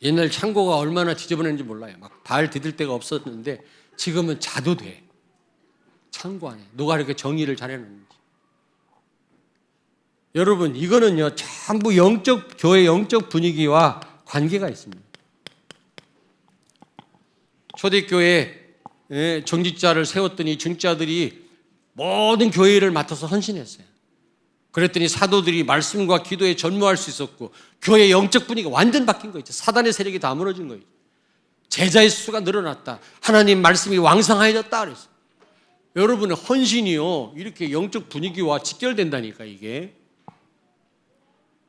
옛날 창고가 얼마나 지저분했는지 몰라요. 막 발 디딜 데가 없었는데 지금은 자도 돼. 창고 안에 누가 이렇게 정리를 잘해놨는지. 여러분, 이거는요 전부 교회 영적 분위기와 관계가 있습니다. 초대교회 정직자를 세웠더니 정직자들이 모든 교회 일을 맡아서 헌신했어요. 그랬더니 사도들이 말씀과 기도에 전무할 수 있었고, 교회의 영적 분위기가 완전 바뀐 거 있죠. 사단의 세력이 다 무너진 거예요. 제자의 수가 늘어났다. 하나님 말씀이 왕성해졌다 그랬어요. 여러분의 헌신이요 이렇게 영적 분위기와 직결된다니까. 이게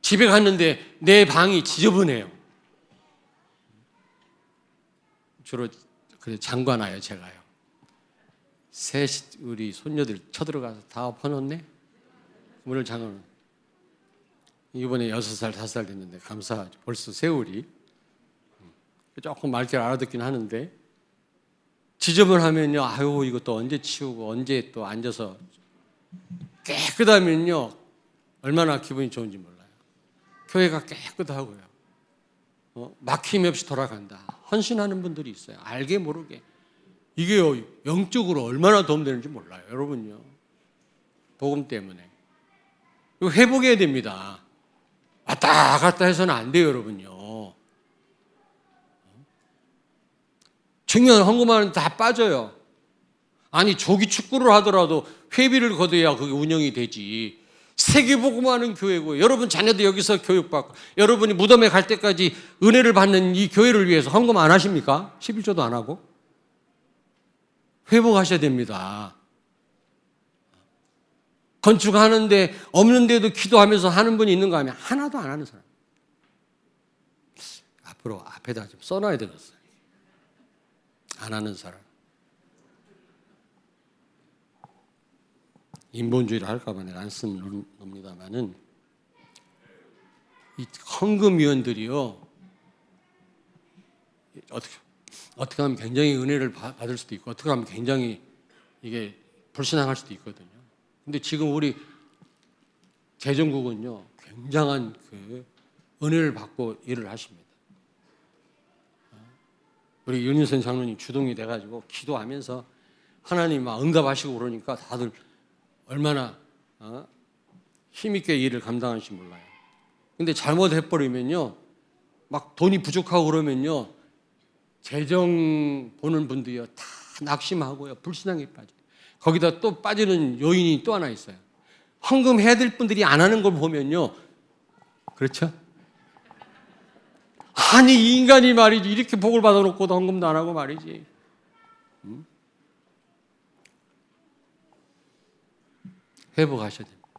집에 갔는데 내 방이 지저분해요. 주로 그래 장관아요, 제가요. 셋 우리 손녀들 쳐들어가서 다 엎어놓네. 문을 잠궈. 이번에 6살, 5살 됐는데 감사하죠. 벌써 세월이. 조금 맑게 알아듣긴 하는데 지저분하면요, 아유 이것도 언제 치우고 언제 또 앉아서 깨끗하면요 얼마나 기분이 좋은지 몰라요. 교회가 깨끗하고요, 막힘이 없이 돌아간다. 헌신하는 분들이 있어요. 알게 모르게. 이게요 영적으로 얼마나 도움되는지 몰라요. 여러분요, 복음 때문에 이거 회복해야 됩니다. 왔다 갔다 해서는 안 돼요, 여러분요. 중요한 헌금하는 다 빠져요. 아니 조기 축구를 하더라도 회비를 걷어야 그게 운영이 되지. 세계복음하는 교회고, 여러분 자녀도 여기서 교육받고, 여러분이 무덤에 갈 때까지 은혜를 받는 이 교회를 위해서 헌금 안 하십니까? 11조도 안 하고? 회복하셔야 됩니다. 건축하는데 없는데도 기도하면서 하는 분이 있는가 하면 하나도 안 하는 사람. 앞으로 앞에다 좀 써놔야 되겠어요. 안 하는 사람. 인본주의를 할까봐 내가 안 쓰는 놈입니다만은, 이 헌금위원들이요 어떻게 하면 굉장히 은혜를 받을 수도 있고, 어떻게 하면 굉장히 이게 불신앙할 수도 있거든요. 근데 지금 우리 개정국은요 굉장한 그 은혜를 받고 일을 하십니다. 우리 윤윤선 장로님 주동이 돼가지고 기도하면서 하나님 막 응답하시고 그러니까 다들 얼마나 힘있게 일을 감당하실지 몰라요. 근데 잘못해버리면요 막 돈이 부족하고 그러면요 재정 보는 분들이요 다 낙심하고요 불신앙에 빠져요. 거기다 또 빠지는 요인이 또 하나 있어요. 헌금 해야 될 분들이 안 하는 걸 보면요, 그렇죠? 아니 이 인간이 말이지 이렇게 복을 받아놓고도 헌금도 안 하고 말이지. 회복하셔야 됩니다.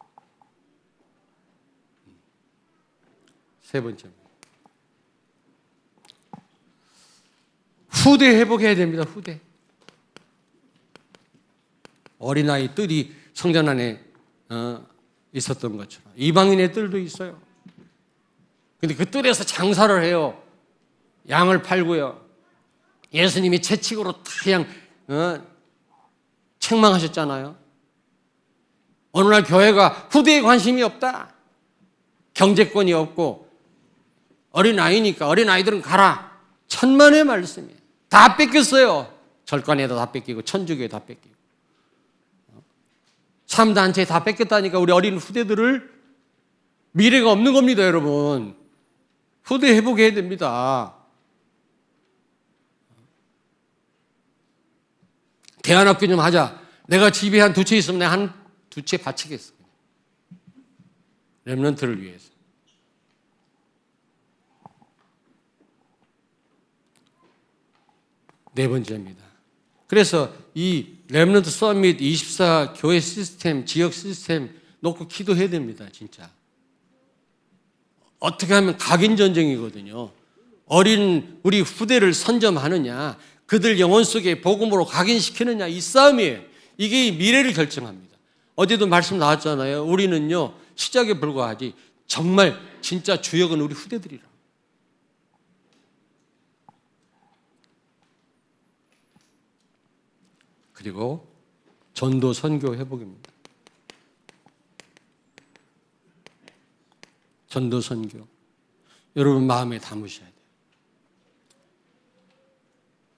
세 번째입니다. 후대 회복해야 됩니다. 후대. 어린아이 뜰이 성전 안에 있었던 것처럼 이방인의 뜰도 있어요. 근데 그 뜰에서 장사를 해요. 양을 팔고요. 예수님이 채찍으로 그냥 책망하셨잖아요. 어느 날 교회가 후대에 관심이 없다. 경제권이 없고 어린아이니까 어린아이들은 가라. 천만의 말씀이에요. 다 뺏겼어요. 절간에도 다 뺏기고 천주교에 다 뺏기고 3단체에 다 뺏겼다니까 우리 어린 후대들을 미래가 없는 겁니다. 여러분 후대 회복해야 됩니다. 대안학교 좀 하자. 내가 집에 한 2채 있으면 내가 한 2채 바치겠어. 렘넌트를 위해서. 네 번째입니다. 그래서 이 렘넌트 서밋 24 교회 시스템, 지역 시스템 놓고 기도해야 됩니다. 진짜. 어떻게 하면 각인 전쟁이거든요. 어린 우리 후대를 선점하느냐, 그들 영혼 속에 복음으로 각인시키느냐, 이 싸움이에요. 이게 미래를 결정합니다. 어제도 말씀 나왔잖아요. 우리는요 시작에 불과하지 정말 진짜 주역은 우리 후대들이라. 그리고 전도 선교 회복입니다. 전도 선교. 여러분 마음에 담으셔야 돼요.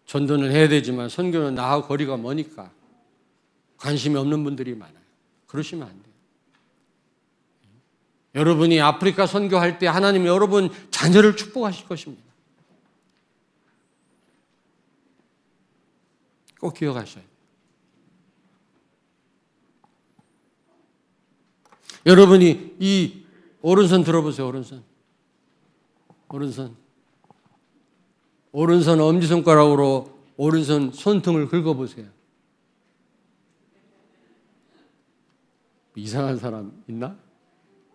전도는 해야 되지만 선교는 나하고 거리가 머니까 관심이 없는 분들이 많아요. 그러시면 안 돼요. 여러분이 아프리카 선교할 때 하나님 여러분 자녀를 축복하실 것입니다. 꼭 기억하셔야 돼요. 여러분이 이 오른손 들어보세요. 오른손 엄지손가락으로 오른손 손등을 긁어보세요. 이상한 사람 있나?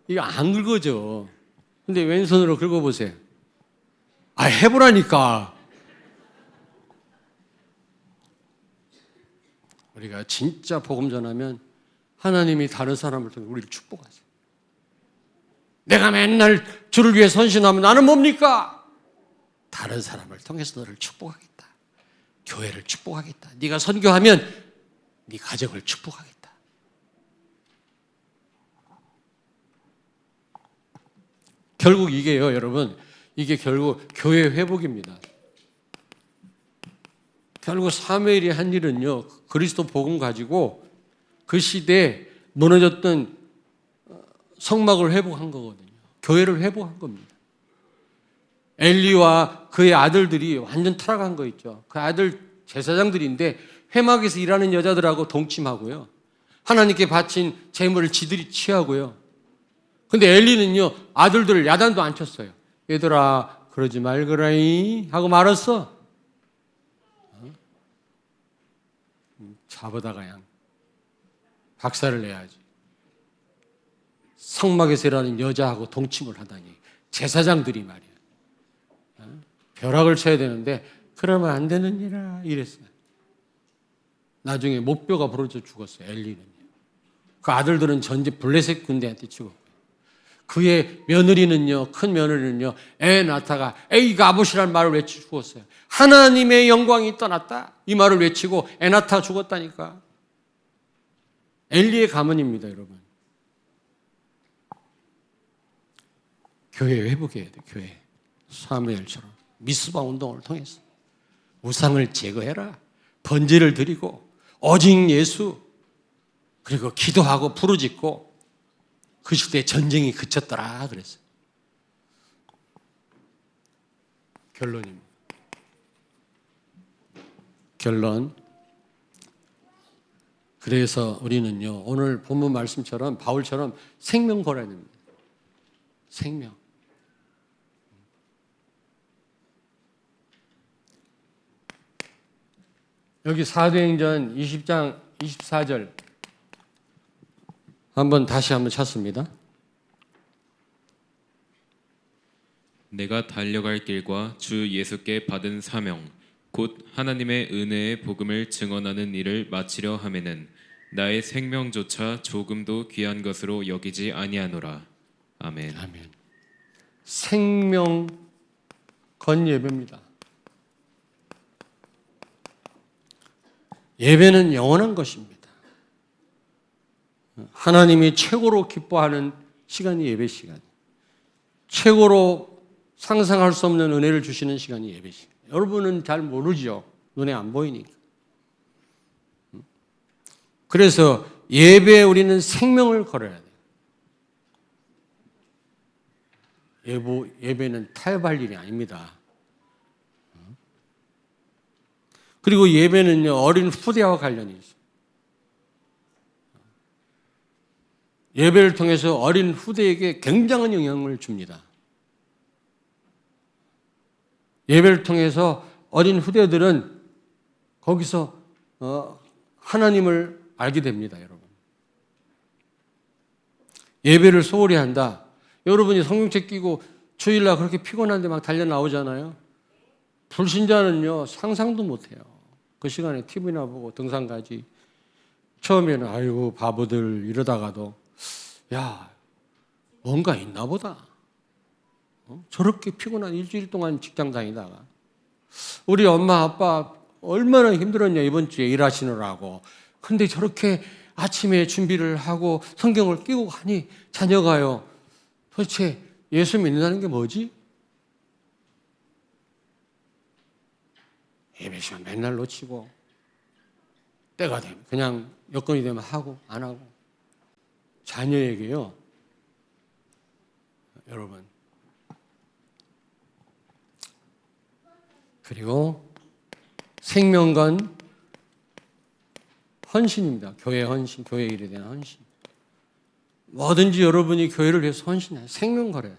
이거 안 긁어져. 근데 왼손으로 긁어보세요. 아, 해보라니까. 우리가 진짜 복음 전하면 하나님이 다른 사람을 통해 우리를 축복하세요. 내가 맨날 주를 위해 헌신하면 나는 뭡니까? 다른 사람을 통해서 너를 축복하겠다. 교회를 축복하겠다. 네가 선교하면 네 가정을 축복하겠다. 결국 이게요, 여러분. 이게 결국 교회 회복입니다. 결국 사무엘이 한 일은요, 그리스도 복음 가지고 그 시대에 무너졌던 성막을 회복한 거거든요. 교회를 회복한 겁니다. 엘리와 그의 아들들이 완전 타락한 거 있죠. 그 아들 제사장들인데 회막에서 일하는 여자들하고 동침하고요. 하나님께 바친 재물을 지들이 취하고요. 근데 엘리는요, 아들들을 야단도 안 쳤어요. 얘들아, 그러지 말거라이 하고 말았어. 잡아다가 그냥 박살을 내야지. 성막에서 일하는 여자하고 동침을 하다니. 제사장들이 말이야. 벼락을 쳐야 되는데 그러면 안 되느니라 이랬어요. 나중에 목뼈가 부러져 죽었어요. 엘리는요. 그 아들들은 전제 블레셋 군대한테 죽었고요. 그의 며느리는요, 큰 며느리는요, 에나타가 에이가 아봇이라는 말을 외치고 죽었어요. 하나님의 영광이 떠났다 이 말을 외치고 에나타가 죽었다니까. 엘리의 가문입니다, 여러분. 교회 회복해야 돼. 교회 사무엘처럼 미스바 운동을 통해서 우상을 제거해라. 번제를 드리고 오직 예수, 그리고 기도하고 부르짖고. 그 시대에 전쟁이 그쳤더라 그랬어요. 결론입니다. 결론. 그래서 우리는요, 오늘 본문 말씀처럼 바울처럼 생명 걸어야 됩니다. 생명. 여기 사도행전 20장 24절 다시 한번 찾습니다. 내가 달려갈 길과 주 예수께 받은 사명 곧 하나님의 은혜의 복음을 증언하는 일을 마치려 하면은 나의 생명조차 조금도 귀한 것으로 여기지 아니하노라. 아멘. 아멘. 생명 건 예배입니다. 예배는 영원한 것입니다. 하나님이 최고로 기뻐하는 시간이 예배 시간. 최고로 상상할 수 없는 은혜를 주시는 시간이 예배 시간. 여러분은 잘 모르죠. 눈에 안 보이니까. 그래서 예배에 우리는 생명을 걸어야 돼요. 예배는 타협할 일이 아닙니다. 그리고 예배는요, 어린 후대와 관련이 있어요. 예배를 통해서 어린 후대에게 굉장한 영향을 줍니다. 예배를 통해서 어린 후대들은 거기서 하나님을 알게 됩니다, 여러분. 예배를 소홀히 한다. 여러분이 성경책 끼고 주일날 그렇게 피곤한데 막 달려 나오잖아요. 불신자는요, 상상도 못해요. 그 시간에 TV나 보고 등산 가지. 처음에는 아이고 바보들 이러다가도 야, 뭔가 있나 보다. 저렇게 피곤한 일주일 동안 직장 다니다가 우리 엄마 아빠 얼마나 힘들었냐 이번 주에 일하시느라고. 근데 저렇게 아침에 준비를 하고 성경을 끼고 가니 자녀가요. 도대체 예수 믿는다는 게 뭐지? 예배 시간 맨날 놓치고 때가 되면 그냥 여건이 되면 하고 안 하고. 자녀에게요, 여러분. 그리고 생명건 헌신입니다. 교회 헌신, 교회 일에 대한 헌신. 뭐든지 여러분이 교회를 위해서 헌신해요. 생명 걸어요.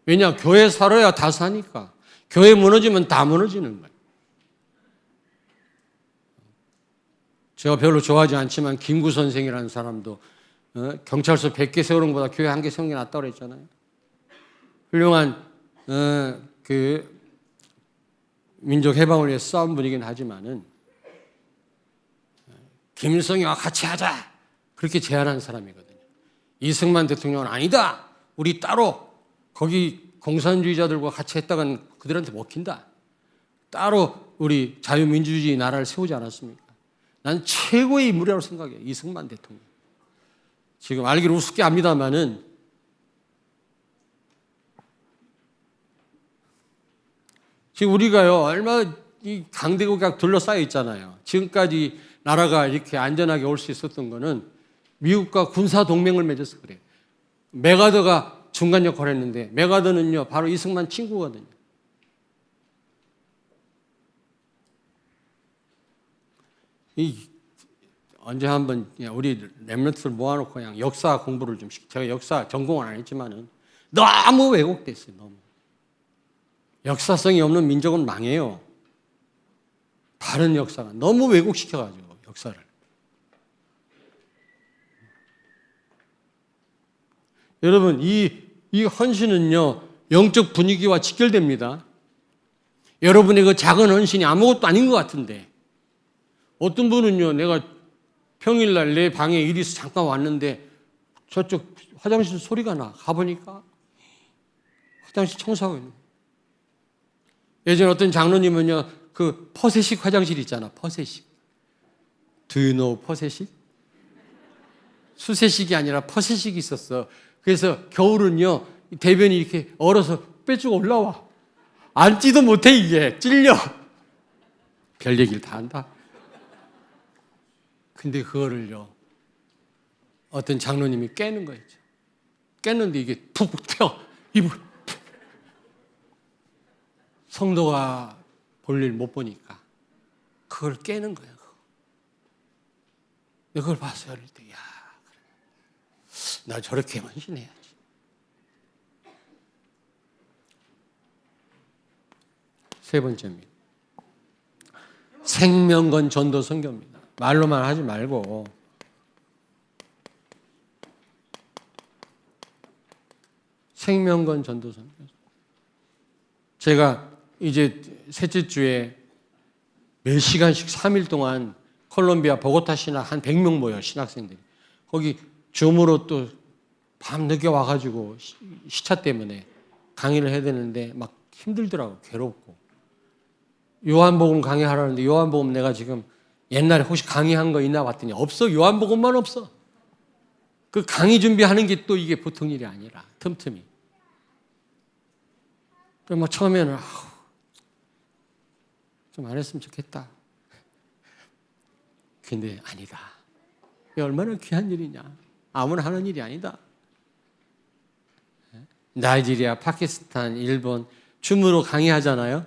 왜냐? 교회 살아야 다 사니까. 교회 무너지면 다 무너지는 거예요. 제가 별로 좋아하지 않지만 김구 선생이라는 사람도 경찰서 100개 세우는 것보다 교회 1개 세우는 게 낫다고 그랬잖아요. 훌륭한 그 민족 해방을 위해 싸운 분이긴 하지만은 김일성이와 같이 하자 그렇게 제안한 사람이거든요. 이승만 대통령은 아니다. 우리 따로 거기 공산주의자들과 같이 했다간 그들한테 먹힌다. 따로 우리 자유민주주의 나라를 세우지 않았습니까? 난 최고의 인물이라고 생각해요. 이승만 대통령. 지금 알기로 우습게 합니다마는 지금 우리가요 얼마나 이 강대국에 둘러싸여 있잖아요. 지금까지 나라가 이렇게 안전하게 올 수 있었던 거는 미국과 군사 동맹을 맺어서 그래요. 메가더가 중간 역할을 했는데 메가더는요 바로 이승만 친구거든요. 언제 한번 우리 랩런트를 모아놓고 그냥 역사 공부를 좀 제가 역사 전공은 안 했지만은 너무 왜곡됐어요. 너무 역사성이 없는 민족은 망해요. 다른 역사가 너무 왜곡시켜가지고 역사를. 여러분 이 헌신은요 영적 분위기와 직결됩니다. 여러분의 그 작은 헌신이 아무것도 아닌 것 같은데 어떤 분은요 내가 평일날 내 방에 일이 있어 잠깐 왔는데 저쪽 화장실 소리가 나. 가보니까 화장실 청소하고 있는 거예요. 예전에 어떤 장로님은요 그 퍼세식 화장실 있잖아. 퍼세식. Do you know 퍼세식? 수세식이 아니라 퍼세식이 있었어. 그래서 겨울은요 대변이 이렇게 얼어서 빼주고 올라와. 앉지도 못해 이게. 찔려. 별 얘기를 다 한다. 근데 그거를요 어떤 장로님이 깨는 거였죠. 깼는데 이게 푹 튀어 입을. 성도가 볼 일 못 보니까 그걸 깨는 거예요. 그걸 봤어요. 어릴 때, 야, 나 저렇게 헌신해야지. 세 번째입니다. 생명건 전도 선교입니다. 말로만 하지 말고 생명건 전도 선교. 제가 이제 셋째 주에 몇 시간씩 3일 동안 콜롬비아 보고타 신학 한 100명 모여 신학생들이. 거기 줌으로 또 밤늦게 와가지고 시차 때문에 강의를 해야 되는데 막 힘들더라고. 괴롭고. 요한복음 강의하라는데 요한복음 내가 지금 옛날에 혹시 강의한 거 있나 봤더니 없어. 요한복음만 없어. 그 강의 준비하는 게 또 이게 보통 일이 아니라 틈틈이. 그래서 막 처음에는 좀 안 했으면 좋겠다. 근데 아니다. 이게 얼마나 귀한 일이냐. 아무나 하는 일이 아니다. 나이지리아, 파키스탄, 일본 줌으로 강의하잖아요.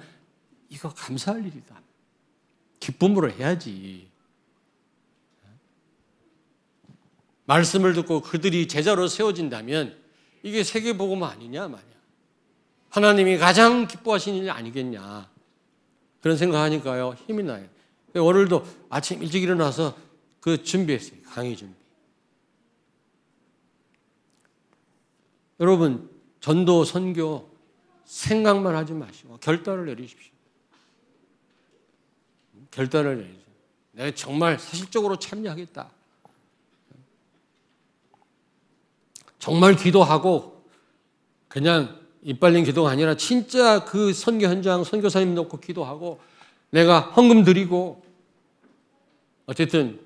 이거 감사할 일이다. 기쁨으로 해야지. 말씀을 듣고 그들이 제자로 세워진다면 이게 세계복음 아니냐 말이야. 하나님이 가장 기뻐하시는 일 아니겠냐. 그런 생각하니까요 힘이 나요. 오늘도 아침 일찍 일어나서 그 준비했어요. 강의 준비. 여러분 전도 선교 생각만 하지 마시고 결단을 내리십시오. 결단을 내리세요. 내가 정말 사실적으로 참여하겠다. 정말 기도하고 그냥 이빨린 기도가 아니라 진짜 그 선교 현장 선교사님 놓고 기도하고 내가 헌금 드리고 어쨌든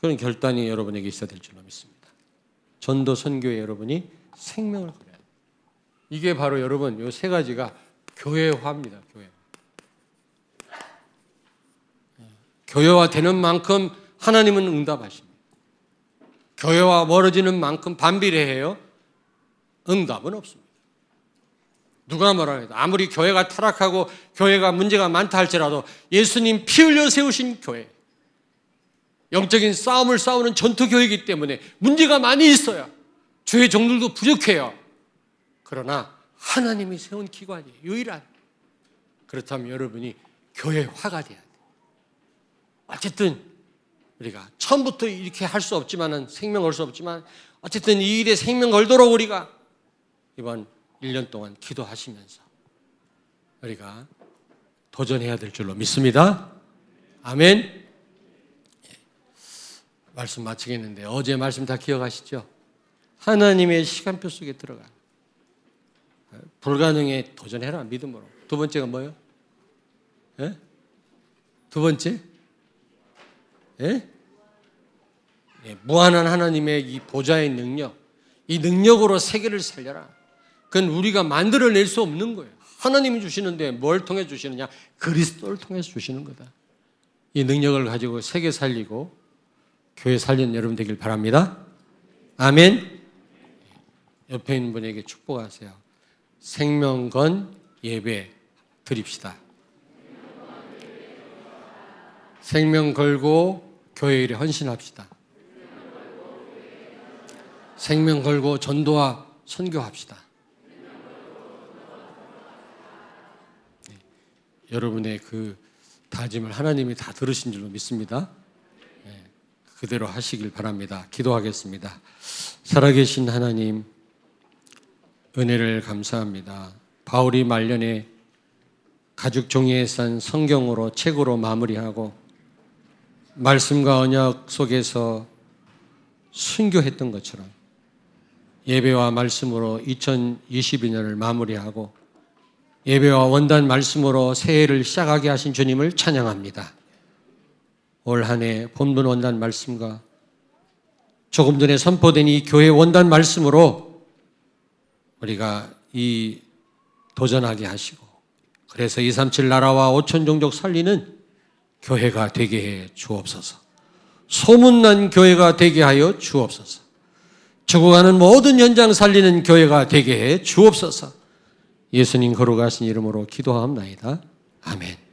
그런 결단이 여러분에게 있어야 될 줄로 믿습니다. 전도 선교에 여러분이 생명을 걸어야 돼요. 이게 바로 여러분 이 세 가지가 교회화입니다. 교회화 되는 만큼 하나님은 응답하십니다. 교회와 멀어지는 만큼 반비례해요. 응답은 없습니다. 누가 뭐라 해도 아무리 교회가 타락하고 교회가 문제가 많다 할지라도 예수님 피 흘려 세우신 교회, 영적인 싸움을 싸우는 전투교회이기 때문에 문제가 많이 있어요. 주의 종들도 부족해요. 그러나 하나님이 세운 기관이에요. 유일한. 그렇다면 여러분이 교회화가 돼야 돼요. 어쨌든 우리가 처음부터 이렇게 할 수 없지만은 생명 걸 수 없지만 어쨌든 이 일에 생명 걸도록 우리가 이번 1년 동안 기도하시면서 우리가 도전해야 될 줄로 믿습니다. 아멘. 말씀 마치겠는데 어제 말씀 다 기억하시죠? 하나님의 시간표 속에 들어가. 불가능에 도전해라 믿음으로. 두 번째가 뭐예요? 예? 두 번째? 예? 예, 무한한 하나님의 이 보좌의 능력, 이 능력으로 세계를 살려라. 그건 우리가 만들어낼 수 없는 거예요. 하나님이 주시는데 뭘 통해 주시느냐? 그리스도를 통해서 주시는 거다. 이 능력을 가지고 세계 살리고 교회 살리는 여러분 되길 바랍니다. 아멘. 옆에 있는 분에게 축복하세요. 생명 건 예배 드립시다. 생명 걸고 교회 일에 헌신합시다. 생명 걸고 전도와 선교합시다. 네. 여러분의 그 다짐을 하나님이 다 들으신 줄로 믿습니다. 네. 그대로 하시길 바랍니다. 기도하겠습니다. 살아계신 하나님, 은혜를 감사합니다. 바울이 말년에 가죽 종이에 싼 성경으로 책으로 마무리하고 말씀과 언약 속에서 순교했던 것처럼 예배와 말씀으로 2022년을 마무리하고 예배와 원단 말씀으로 새해를 시작하게 하신 주님을 찬양합니다. 올 한 해 본문 원단 말씀과 조금 전에 선포된 이 교회 원단 말씀으로 우리가 이 도전하게 하시고 그래서 237 나라와 5천 종족 살리는 교회가 되게 해 주옵소서. 소문난 교회가 되게 하여 주옵소서. 죽어가는 모든 현장 살리는 교회가 되게 해 주옵소서. 예수님 거룩하신 이름으로 기도하옵나이다. 아멘.